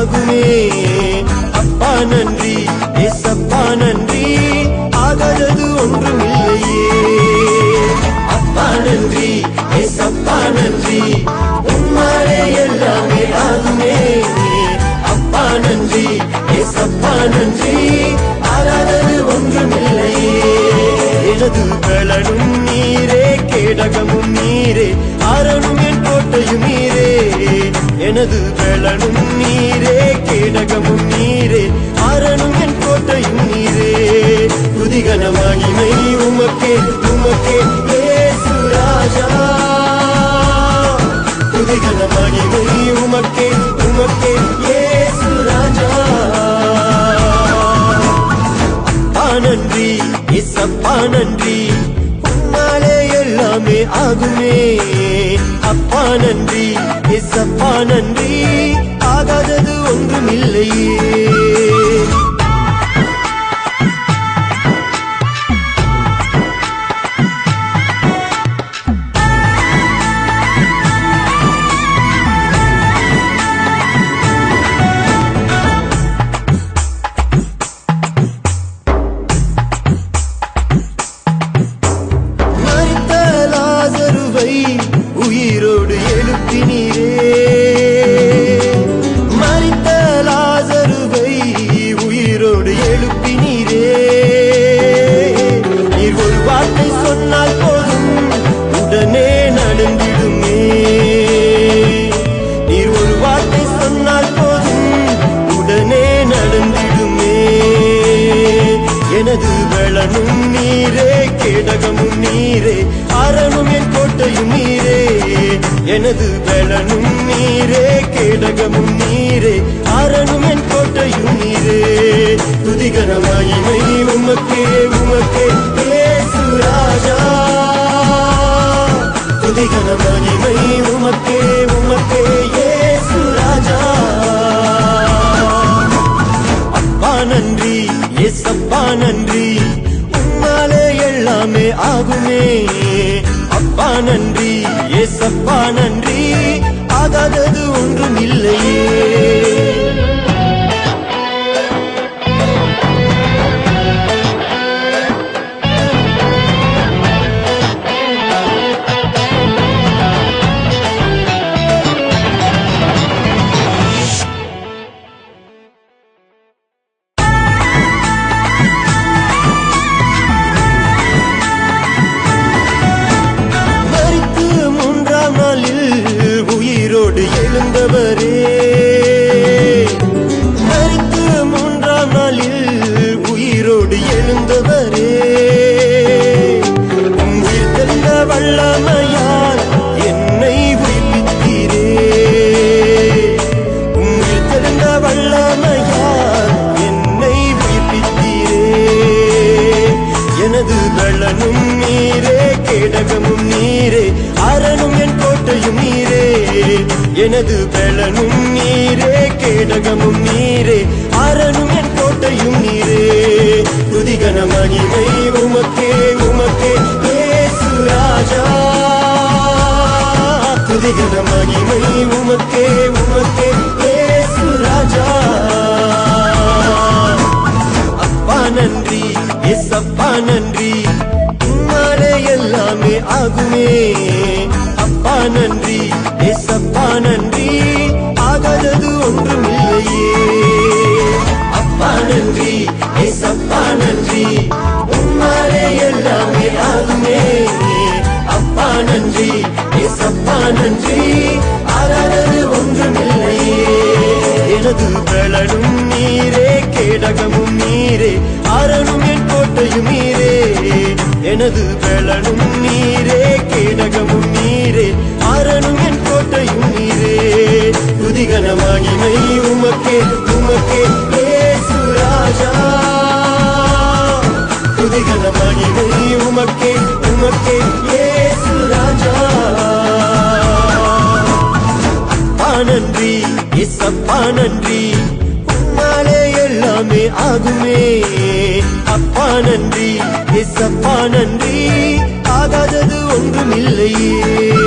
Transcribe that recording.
ஆகுமே. அப்பா நன்றி, ஏசப்பா நன்றி, ஆகாதது ஒன்றுமில்லையே. அப்பா நன்றி, ஏசப்பா நன்றி, உம்மாலே எல்லாமே ஆகுமே. அப்பா நன்றி, ஏசப்பா நன்றி, ஆகாதது ஒன்றுமில்லையே. எனது பலனும் நீரே, கேடகமும் நீரே, அரணும் என் கோட்டையும் நீரே. எனது பலனும் நீரே, கேடகமும் நீரே, அரணும் என் கோட்டையும் நீரே. துதிகன மகிமை உமக்கே, உமக்கே இயேசு ராஜா. துதிகன மகிமை உமக்கே, உமக்கே இயேசு ராஜா. அப்பா நன்றி, ஏசப்பா நன்றி, உம்மாலே எல்லாமே ஆகுமே. அப்பா நன்றி, ஏசப்பா நன்றி, ஆகாதது ஒன்றுமில்லையே. உயிரோடு எழுப்பினீரே, மரித்த லாசருவை உயிரோடு எழுப்பினீரே. நீர் ஒரு வார்த்தை சொன்னால் போதும் உடனே நடந்திடுமே. நீர் ஒரு வார்த்தை சொன்னால் போதும் உடனே நடந்திடுமே. எனது பலனும் நீரே, கேடகமும் நீரே, அரணும் என் கோட்டையும் நீரே. எனது பலனும் நீரே, கேடகமும் நீரே, அரணும் என் கோட்டையும் நீரே. துதிகன மகிமை உமக்கே, உமக்கே இயேசு ராஜா. துதிகன மகிமை உமக்கே, உமக்கே இயேசு ராஜா. அப்பா நன்றி, ஏசப்பா நன்றி, உம்மாலே எல்லாமே ஆகுமே. அப்பா நன்றி, ஏசப்பா நன்றி, ஆகாதது ஒன்றுமில்லையே. உயிரோடு எழுந்தவரே, மரித்து மூன்றாம் நாளில் உயிரோடு எழுந்தவரே. உயிர் தெளிந்த வல்லமையால் என்னை உயிர்ப்பித்தீரே. உயிர் தெளிந்த வல்லமையால் என்னை உயிர்ப்பித்தீரே. எனது பலனும் நீரே, கேடகமும் நீரே, அரணும் என் கோட்டையும் நீரே. எனது பலனும் நீரே, கேடகமும் நீரே, அரணும் என் கோட்டையும் நீரே. துதிகன மகிமை உமக்கே, உமக்கே இயேசு ராஜா. துதிகன மகிமை உமக்கே, உமக்கே இயேசு ராஜா. அப்பா நன்றி, ஏசப்பா நன்றி, உம்மாலே எல்லாமே ஆகுமே. அப்பா நன்றி, ஏசப்பா நன்றி, ஆகாதது ஒன்றுமில்லையே. அப்பா நன்றி, ஏசப்பா நன்றி, உம்மாலே எல்லாமே ஆகுமே. அப்பா நன்றி, ஏசப்பா நன்றி, ஆகாதது ஒன்றுமில்லையே. எனது பலனும் நீரே, கேடகமும் நீரே, அரணும் என் கோட்டையும் நீரே. எனது பலனும் நீரே, கேடகமும் நீரே, அரணும் என் கோட்டையும் நீரே. துதிகன மகிமை உமக்கே, உமக்கே இயேசு ராஜா. துதிகன மகிமை உமக்கே, உமக்கே இயேசு ராஜா. அப்பா நன்றி, ஏசப்பா நன்றி, உம்மாலே எல்லாமே ஆகுமே. அப்பா நன்றி, ஏசப்பா நன்றி, ஆகாதது ஒன்றுமில்லையே.